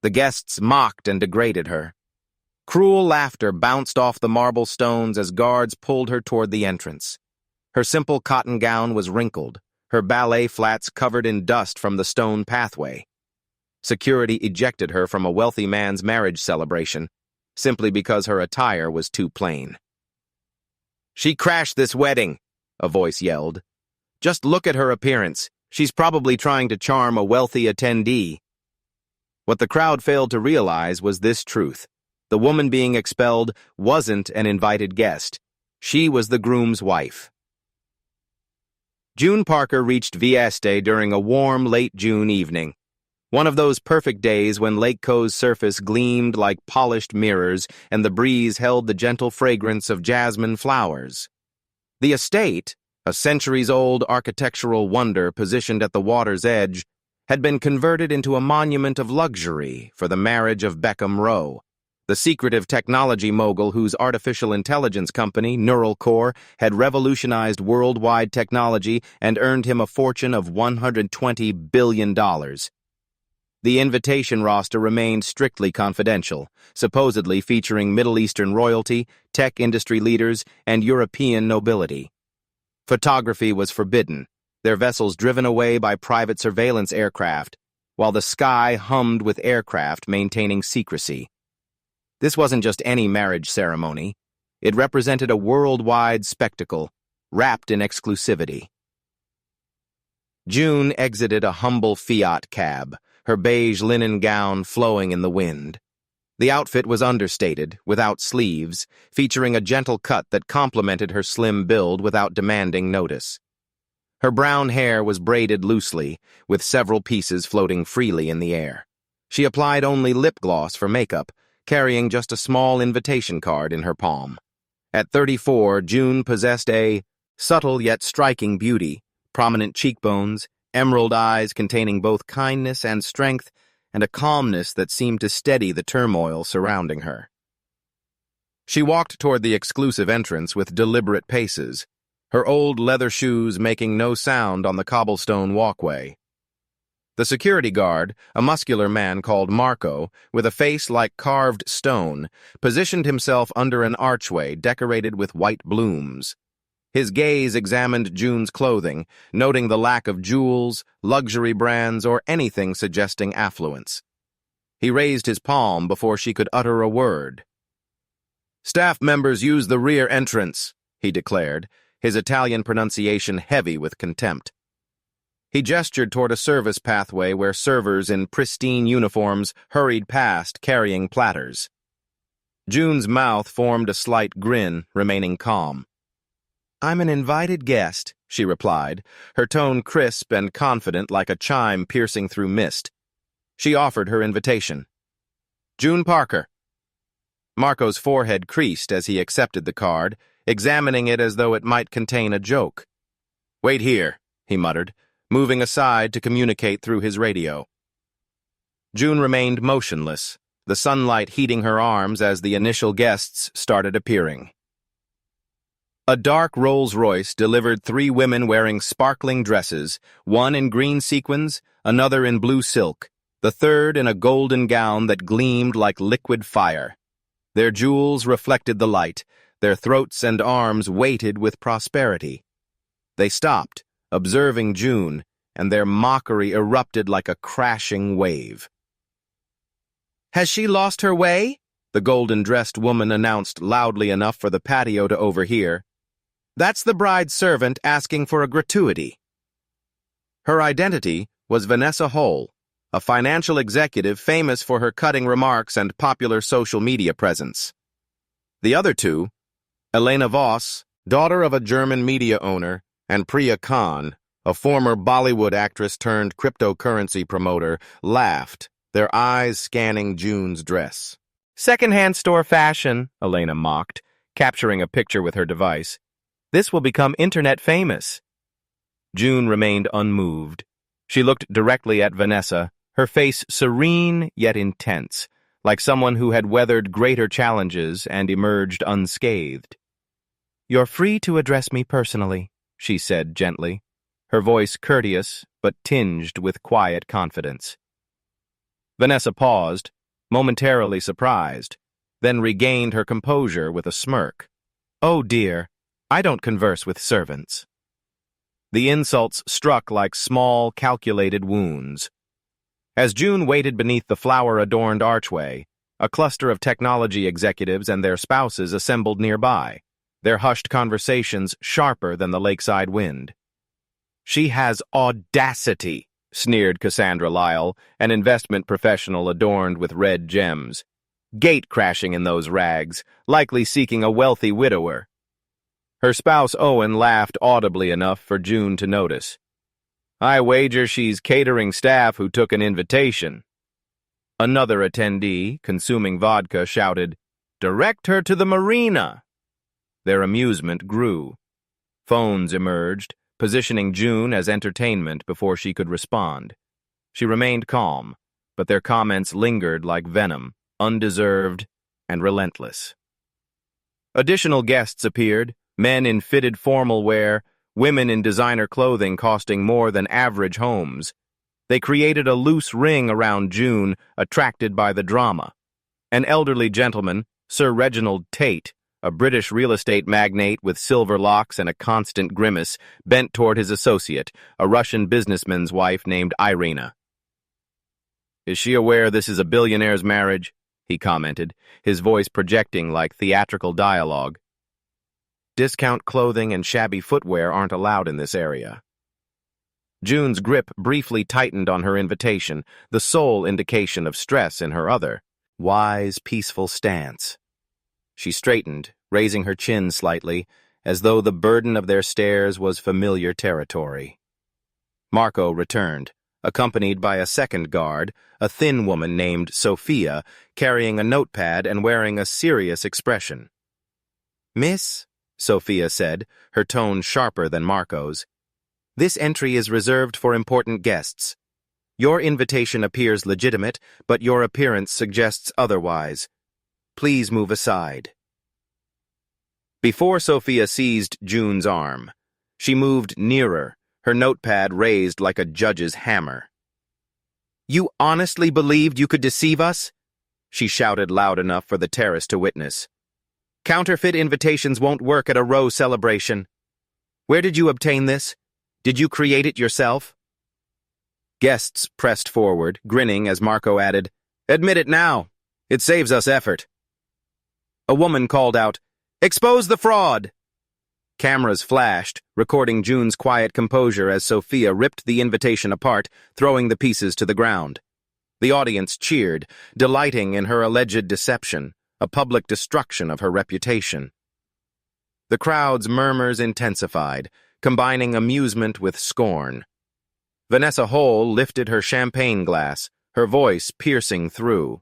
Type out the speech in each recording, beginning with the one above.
The guests mocked and degraded her. Cruel laughter bounced off the marble stones as guards pulled her toward the entrance. Her simple cotton gown was wrinkled, her ballet flats covered in dust from the stone pathway. Security ejected her from a wealthy man's marriage celebration, simply because her attire was too plain. "She crashed this wedding," a voice yelled. "Just look at her appearance. She's probably trying to charm a wealthy attendee." What the crowd failed to realize was this truth. The woman being expelled wasn't an invited guest. She was the groom's wife. June Parker reached Vieste during a warm, late June evening. One of those perfect days when Lake Coe's surface gleamed like polished mirrors and the breeze held the gentle fragrance of jasmine flowers. The estate, a centuries-old architectural wonder positioned at the water's edge, had been converted into a monument of luxury for the marriage of Beckham Rowe, the secretive technology mogul whose artificial intelligence company, Neural Core, had revolutionized worldwide technology and earned him a fortune of $120 billion. The invitation roster remained strictly confidential, supposedly featuring Middle Eastern royalty, tech industry leaders, and European nobility. Photography was forbidden, their vessels driven away by private surveillance aircraft, while the sky hummed with aircraft maintaining secrecy. This wasn't just any marriage ceremony. It represented a worldwide spectacle, wrapped in exclusivity. June exited a humble Fiat cab, her beige linen gown flowing in the wind. The outfit was understated, without sleeves, featuring a gentle cut that complemented her slim build without demanding notice. Her brown hair was braided loosely, with several pieces floating freely in the air. She applied only lip gloss for makeup, carrying just a small invitation card in her palm. At 34, June possessed a subtle yet striking beauty, prominent cheekbones, emerald eyes containing both kindness and strength, and a calmness that seemed to steady the turmoil surrounding her. She walked toward the exclusive entrance with deliberate paces, her old leather shoes making no sound on the cobblestone walkway. The security guard, a muscular man called Marco, with a face like carved stone, positioned himself under an archway decorated with white blooms. His gaze examined June's clothing, noting the lack of jewels, luxury brands, or anything suggesting affluence. He raised his palm before she could utter a word. "Staff members use the rear entrance," he declared, his Italian pronunciation heavy with contempt. He gestured toward a service pathway where servers in pristine uniforms hurried past carrying platters. June's mouth formed a slight grin, remaining calm. "I'm an invited guest," she replied, her tone crisp and confident like a chime piercing through mist. She offered her invitation. "June Parker." Marco's forehead creased as he accepted the card, examining it as though it might contain a joke. "Wait here," he muttered, moving aside to communicate through his radio. June remained motionless, the sunlight heating her arms as the initial guests started appearing. A dark Rolls-Royce delivered 3 women wearing sparkling dresses, one in green sequins, another in blue silk, the third in a golden gown that gleamed like liquid fire. Their jewels reflected the light, their throats and arms weighted with prosperity. They stopped, observing June, and their mockery erupted like a crashing wave. "Has she lost her way?" the golden-dressed woman announced loudly enough for the patio to overhear. "That's the bride's servant asking for a gratuity." Her identity was Vanessa Hull, a financial executive famous for her cutting remarks and popular social media presence. The other two, Elena Voss, daughter of a German media owner, and Priya Khan, a former Bollywood actress turned cryptocurrency promoter, laughed, their eyes scanning June's dress. "Second-hand store fashion," Elena mocked, capturing a picture with her device. "This will become internet famous." June remained unmoved. She looked directly at Vanessa, her face serene yet intense, like someone who had weathered greater challenges and emerged unscathed. "You're free to address me personally," she said gently, her voice courteous but tinged with quiet confidence. Vanessa paused, momentarily surprised, then regained her composure with a smirk. "Oh dear, I don't converse with servants." The insults struck like small, calculated wounds. As June waited beneath the flower-adorned archway, a cluster of technology executives and their spouses assembled nearby, their hushed conversations sharper than the lakeside wind. "She has audacity," sneered Cassandra Lyle, an investment professional adorned with red gems. "Gate-crashing in those rags, likely seeking a wealthy widower." Her spouse Owen laughed audibly enough for June to notice. "I wager she's catering staff who took an invitation." Another attendee, consuming vodka, shouted, "Direct her to the marina!" Their amusement grew. Phones emerged, positioning June as entertainment before she could respond. She remained calm, but their comments lingered like venom, undeserved and relentless. Additional guests appeared, men in fitted formal wear, women in designer clothing costing more than average homes. They created a loose ring around June, attracted by the drama. An elderly gentleman, Sir Reginald Tate, a British real estate magnate with silver locks and a constant grimace, bent toward his associate, a Russian businessman's wife named Irina. "Is she aware this is a billionaire's marriage?" he commented, his voice projecting like theatrical dialogue. "Discount clothing and shabby footwear aren't allowed in this area." June's grip briefly tightened on her invitation, the sole indication of stress in her wise, peaceful stance. She straightened, raising her chin slightly, as though the burden of their stares was familiar territory. Marco returned, accompanied by a second guard, a thin woman named Sophia, carrying a notepad and wearing a serious expression. "Miss," Sophia said, her tone sharper than Marco's, "this entry is reserved for important guests. Your invitation appears legitimate, but your appearance suggests otherwise. Please move aside." Before Sophia seized June's arm, she moved nearer, her notepad raised like a judge's hammer. "You honestly believed you could deceive us?" she shouted loud enough for the terrace to witness. "Counterfeit invitations won't work at a row celebration. Where did you obtain this? Did you create it yourself?" Guests pressed forward, grinning as Marco added, "Admit it now. It saves us effort." A woman called out, "Expose the fraud!" Cameras flashed, recording June's quiet composure as Sophia ripped the invitation apart, throwing the pieces to the ground. The audience cheered, delighting in her alleged deception, a public destruction of her reputation. The crowd's murmurs intensified, combining amusement with scorn. Vanessa Hole lifted her champagne glass, her voice piercing through.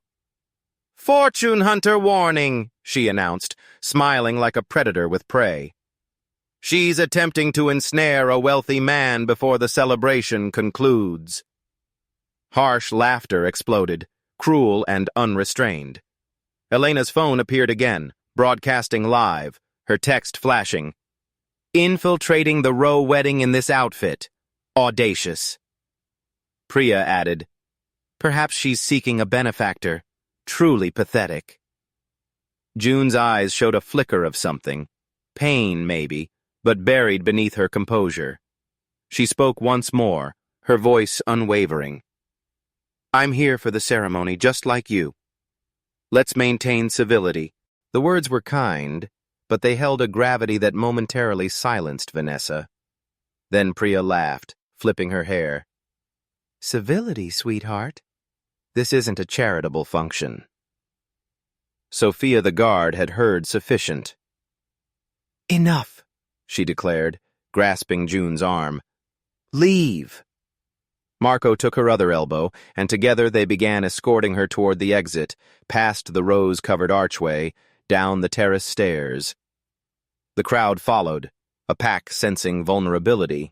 "Fortune hunter warning," she announced, smiling like a predator with prey. "She's attempting to ensnare a wealthy man before the celebration concludes." Harsh laughter exploded, cruel and unrestrained. Elena's phone appeared again, broadcasting live, her text flashing. "Infiltrating the row wedding in this outfit. Audacious." Priya added, "Perhaps she's seeking a benefactor. Truly pathetic." June's eyes showed a flicker of something. Pain, maybe, but buried beneath her composure. She spoke once more, her voice unwavering. "I'm here for the ceremony, just like you. Let's maintain civility." The words were kind, but they held a gravity that momentarily silenced Vanessa. Then Priya laughed, flipping her hair. "Civility, sweetheart. This isn't a charitable function." Sophia the guard had heard sufficient. "Enough," she declared, grasping June's arm. "Leave." Marco took her other elbow, and together they began escorting her toward the exit, past the rose-covered archway, down the terrace stairs. The crowd followed, a pack sensing vulnerability.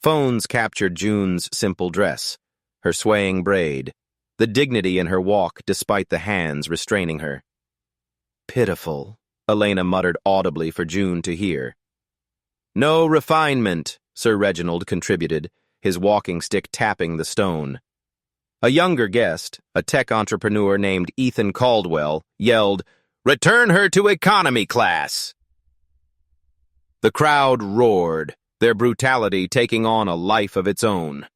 Phones captured June's simple dress, her swaying braid, the dignity in her walk despite the hands restraining her. "Pitiful," Elena muttered audibly for June to hear. "No refinement," Sir Reginald contributed, his walking stick tapping the stone. A younger guest, a tech entrepreneur named Ethan Caldwell, yelled, "Return her to economy class!" The crowd roared, their brutality taking on a life of its own.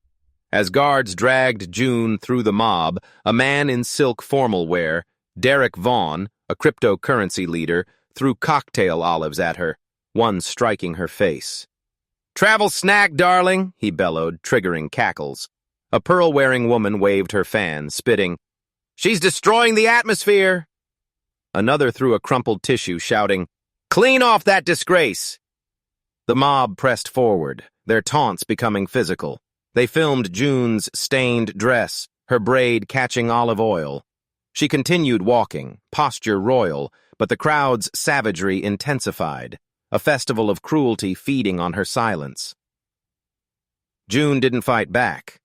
As guards dragged June through the mob, a man in silk formal wear, Derek Vaughn, a cryptocurrency leader, threw cocktail olives at her, one striking her face. "Travel snack, darling," he bellowed, triggering cackles. A pearl-wearing woman waved her fan, spitting, "She's destroying the atmosphere!" Another threw a crumpled tissue, shouting, "Clean off that disgrace!" The mob pressed forward, their taunts becoming physical. They filmed June's stained dress, her braid catching olive oil. She continued walking, posture royal, but the crowd's savagery intensified, a festival of cruelty feeding on her silence. June didn't fight back.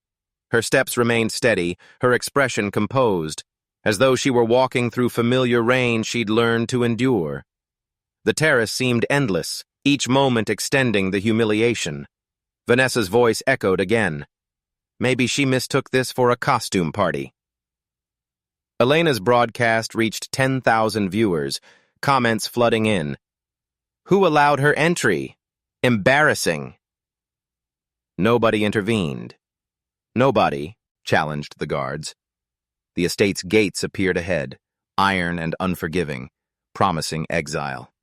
Her steps remained steady, her expression composed, as though she were walking through familiar rain she'd learned to endure. The terrace seemed endless, each moment extending the humiliation. Vanessa's voice echoed again. Maybe she mistook this for a costume party. Elena's broadcast reached 10,000 viewers, comments flooding in. Who allowed her entry? Embarrassing. Nobody intervened. Nobody challenged the guards. The estate's gates appeared ahead, iron and unforgiving, promising exile.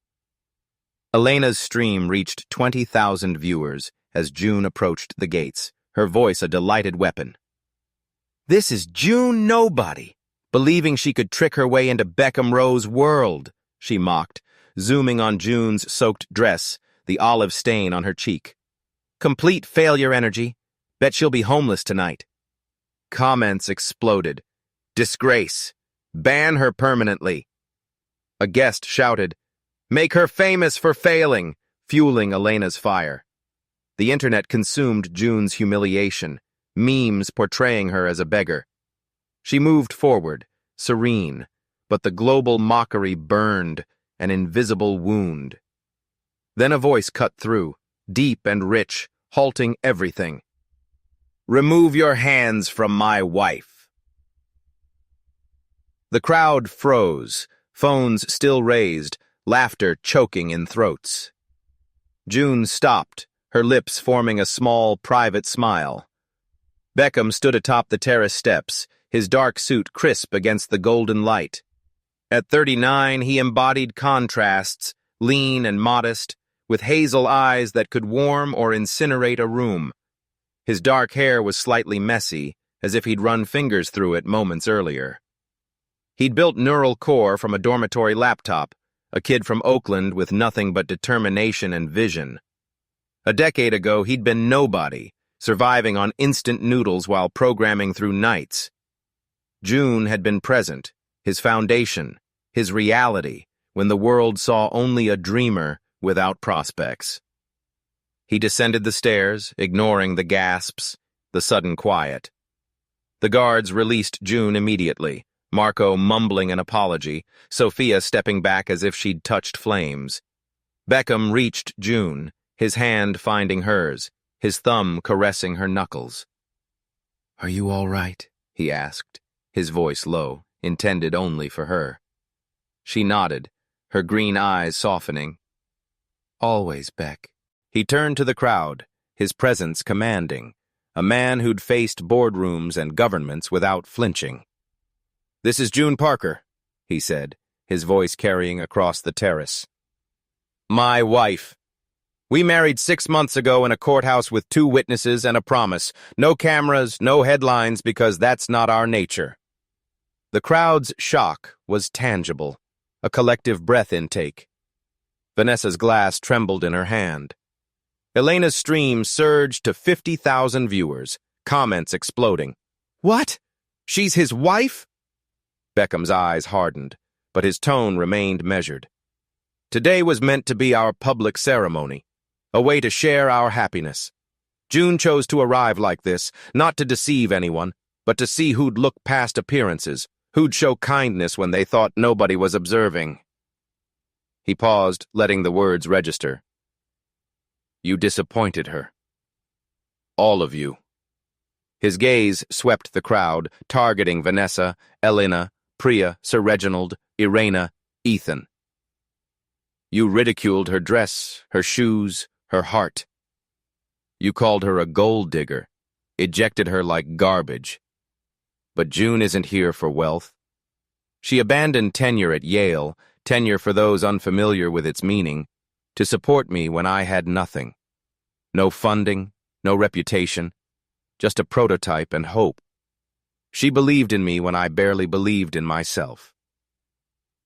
Elena's stream reached 20,000 viewers as June approached the gates, her voice a delighted weapon. This is June Nobody, believing she could trick her way into Beckham Rowe's world, she mocked, zooming on June's soaked dress, the olive stain on her cheek. Complete failure energy. Bet she'll be homeless tonight. Comments exploded. Disgrace. Ban her permanently. A guest shouted, "Make her famous for failing," fueling Elena's fire. The internet consumed June's humiliation, memes portraying her as a beggar. She moved forward, serene, but the global mockery burned, an invisible wound. Then a voice cut through, deep and rich, halting everything. "Remove your hands from my wife." The crowd froze, phones still raised, laughter choking in throats. June stopped, her lips forming a small, private smile. Beckham stood atop the terrace steps, his dark suit crisp against the golden light. At 39, he embodied contrasts, lean and modest, with hazel eyes that could warm or incinerate a room. His dark hair was slightly messy, as if he'd run fingers through it moments earlier. He'd built neural core from a dormitory laptop, a kid from Oakland with nothing but determination and vision. A decade ago, he'd been nobody, surviving on instant noodles while programming through nights. June had been present, his foundation, his reality, when the world saw only a dreamer without prospects. He descended the stairs, ignoring the gasps, the sudden quiet. The guards released June immediately, Marco mumbling an apology, Sophia stepping back as if she'd touched flames. Beckham reached June, his hand finding hers, his thumb caressing her knuckles. "Are you all right?" he asked, his voice low, intended only for her. She nodded, her green eyes softening. "Always, Beck." He turned to the crowd, his presence commanding, a man who'd faced boardrooms and governments without flinching. "This is June Parker," he said, his voice carrying across the terrace. "My wife. We married 6 months ago in a courthouse with 2 witnesses and a promise. No cameras, no headlines, because that's not our nature." The crowd's shock was tangible, a collective breath intake. Vanessa's glass trembled in her hand. Elena's stream surged to 50,000 viewers, comments exploding. "What? She's his wife?" Beckham's eyes hardened, but his tone remained measured. "Today was meant to be our public ceremony, a way to share our happiness. June chose to arrive like this, not to deceive anyone, but to see who'd look past appearances, who'd show kindness when they thought nobody was observing." He paused, letting the words register. "You disappointed her. All of you." His gaze swept the crowd, targeting Vanessa, Elena, Priya, Sir Reginald, Irena, Ethan. You ridiculed her dress, her shoes, her heart. You called her a gold digger, ejected her like garbage. But June isn't here for wealth. She abandoned tenure at Yale, tenure for those unfamiliar with its meaning, to support me when I had nothing. No funding, no reputation, just a prototype and hope. She believed in me when I barely believed in myself.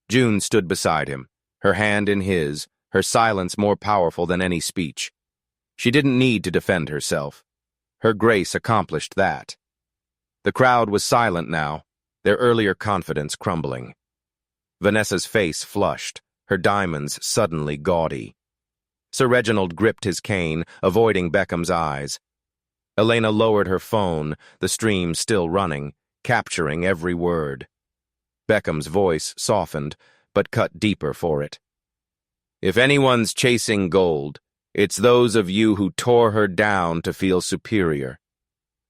June stood beside him, her hand in his, her silence more powerful than any speech. She didn't need to defend herself. Her grace accomplished that. The crowd was silent now, their earlier confidence crumbling. Vanessa's face flushed, her diamonds suddenly gaudy. Sir Reginald gripped his cane, avoiding Beckham's eyes. Elena lowered her phone, the stream still running, capturing every word. Beckham's voice softened, but cut deeper for it. If anyone's chasing gold, it's those of you who tore her down to feel superior.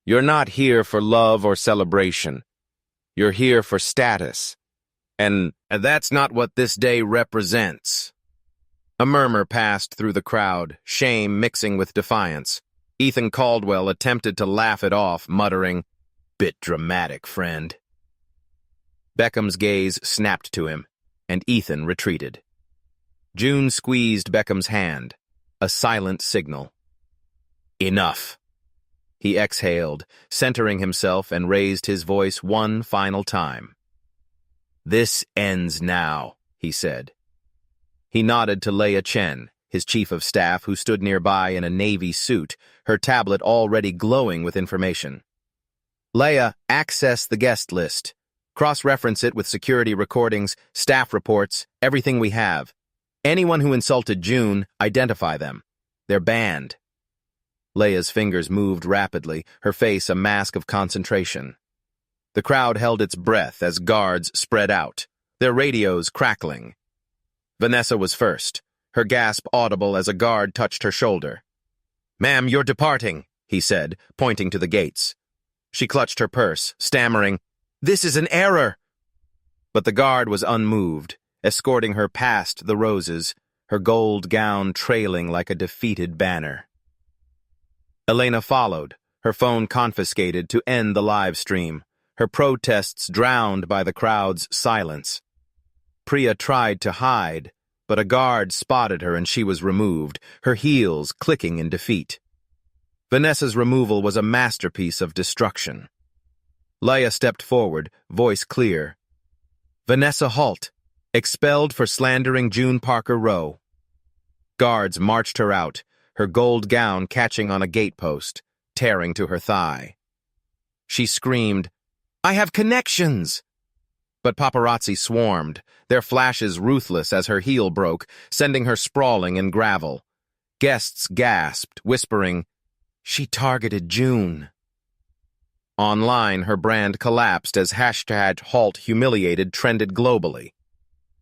You're not here for love or celebration. You're here for status. And that's not what this day represents. A murmur passed through the crowd, shame mixing with defiance. Ethan Caldwell attempted to laugh it off, muttering, "Bit dramatic, friend." Beckham's gaze snapped to him, and Ethan retreated. June squeezed Beckham's hand, a silent signal. Enough. He exhaled, centering himself, and raised his voice one final time. This ends now, he said. He nodded to Leia Chen, his chief of staff, who stood nearby in a navy suit, her tablet already glowing with information. Leia, access the guest list. Cross-reference it with security recordings, staff reports, everything we have. Anyone who insulted June, identify them. They're banned. Leia's fingers moved rapidly, her face a mask of concentration. The crowd held its breath as guards spread out, their radios crackling. Vanessa was first, her gasp audible as a guard touched her shoulder. "Ma'am, you're departing," he said, pointing to the gates. She clutched her purse, stammering, "This is an error." But the guard was unmoved, escorting her past the roses, her gold gown trailing like a defeated banner. Elena followed, her phone confiscated to end the live stream, her protests drowned by the crowd's silence. Priya tried to hide, but a guard spotted her and she was removed, her heels clicking in defeat. Vanessa's removal was a masterpiece of destruction. Leia stepped forward, voice clear. "Vanessa, halt. Expelled for slandering June Parker Rowe." Guards marched her out, her gold gown catching on a gatepost, tearing to her thigh. She screamed, "I have connections!" But paparazzi swarmed, their flashes ruthless as her heel broke, sending her sprawling in gravel. Guests gasped, whispering, "She targeted June." Online, her brand collapsed as #HaltHumiliated trended globally.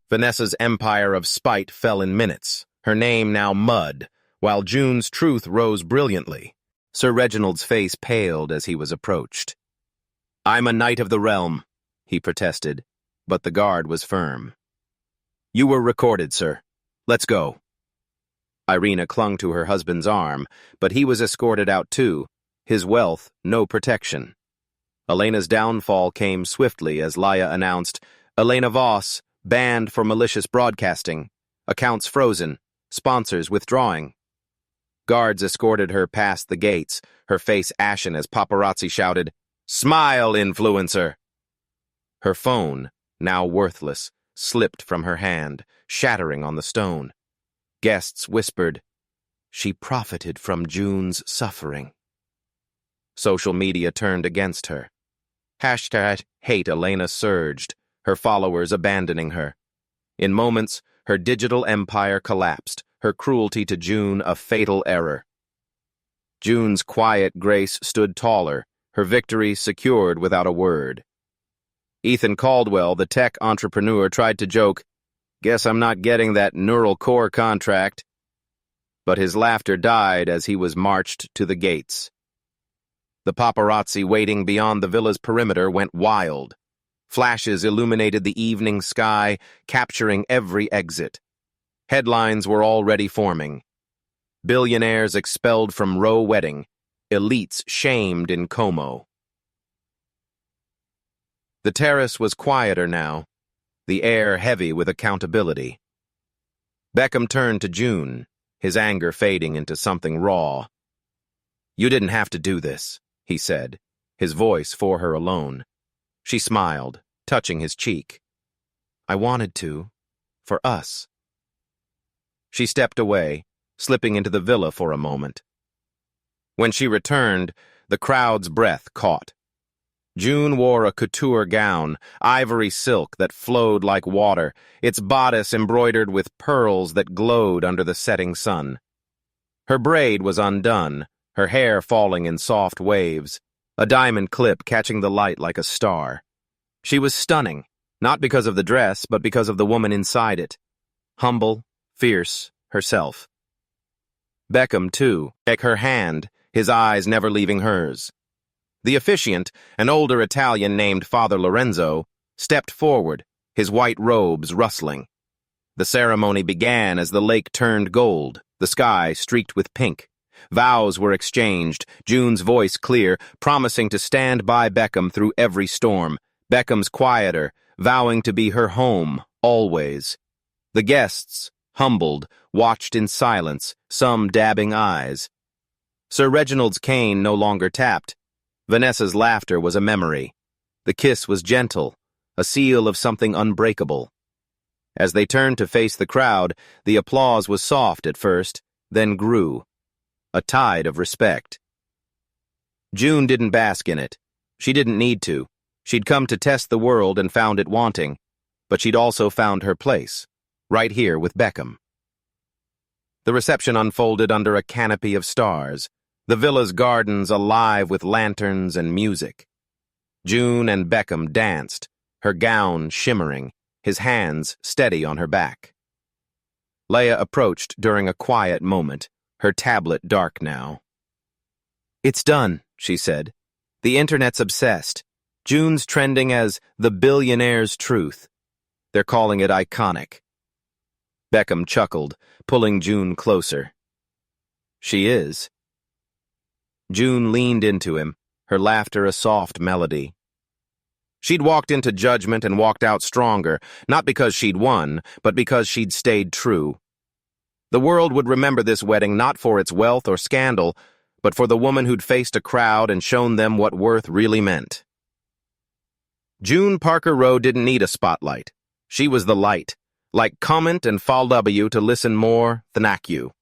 Vanessa's empire of spite fell in minutes, her name now mud, while June's truth rose brilliantly. Sir Reginald's face paled as he was approached. "I'm a knight of the realm," he protested, but the guard was firm. "You were recorded, sir. Let's go." Irina clung to her husband's arm, but he was escorted out too, his wealth no protection. Elena's downfall came swiftly as Leia announced, "Elena Voss, banned for malicious broadcasting. Accounts frozen. Sponsors withdrawing." Guards escorted her past the gates, her face ashen as paparazzi shouted, "Smile, influencer!" Her phone, now worthless, slipped from her hand, shattering on the stone. Guests whispered, "She profited from June's suffering." Social media turned against her. #Hate Elena surged, her followers abandoning her. In moments, her digital empire collapsed, her cruelty to June a fatal error. June's quiet grace stood taller, her victory secured without a word. Ethan Caldwell, the tech entrepreneur, tried to joke, "Guess I'm not getting that neural core contract." But his laughter died as he was marched to the gates. The paparazzi waiting beyond the villa's perimeter went wild. Flashes illuminated the evening sky, capturing every exit. Headlines were already forming. Billionaires expelled from Roe wedding. Elites shamed in Como. The terrace was quieter now, the air heavy with accountability. Beckham turned to June, his anger fading into something raw. "You didn't have to do this," he said, his voice for her alone. She smiled, touching his cheek. "I wanted to, for us." She stepped away, slipping into the villa for a moment. When she returned, the crowd's breath caught. June wore a couture gown, ivory silk that flowed like water, its bodice embroidered with pearls that glowed under the setting sun. Her braid was undone, her hair falling in soft waves, a diamond clip catching the light like a star. She was stunning, not because of the dress, but because of the woman inside it. Humble, fierce, herself. Beckham, too, took her hand, his eyes never leaving hers. The officiant, an older Italian named Father Lorenzo, stepped forward, his white robes rustling. The ceremony began as the lake turned gold, the sky streaked with pink. Vows were exchanged, June's voice clear, promising to stand by Beckham through every storm. Beckham's quieter, vowing to be her home, always. The guests, humbled, watched in silence, some dabbing eyes. Sir Reginald's cane no longer tapped. Vanessa's laughter was a memory. The kiss was gentle, a seal of something unbreakable. As they turned to face the crowd, the applause was soft at first, then grew. A tide of respect. June didn't bask in it. She didn't need to. She'd come to test the world and found it wanting. But she'd also found her place, right here with Beckham. The reception unfolded under a canopy of stars, the villa's gardens alive with lanterns and music. June and Beckham danced, her gown shimmering, his hands steady on her back. Leia approached during a quiet moment, her tablet dark now. "It's done," she said. "The internet's obsessed. June's trending as the billionaire's truth. They're calling it iconic." Beckham chuckled, pulling June closer. "She is." June leaned into him, her laughter a soft melody. She'd walked into judgment and walked out stronger, not because she'd won, but because she'd stayed true. The world would remember this wedding not for its wealth or scandal, but for the woman who'd faced a crowd and shown them what worth really meant. June Parker Rowe didn't need a spotlight. She was the light. Like comment and follow to listen more, thank you.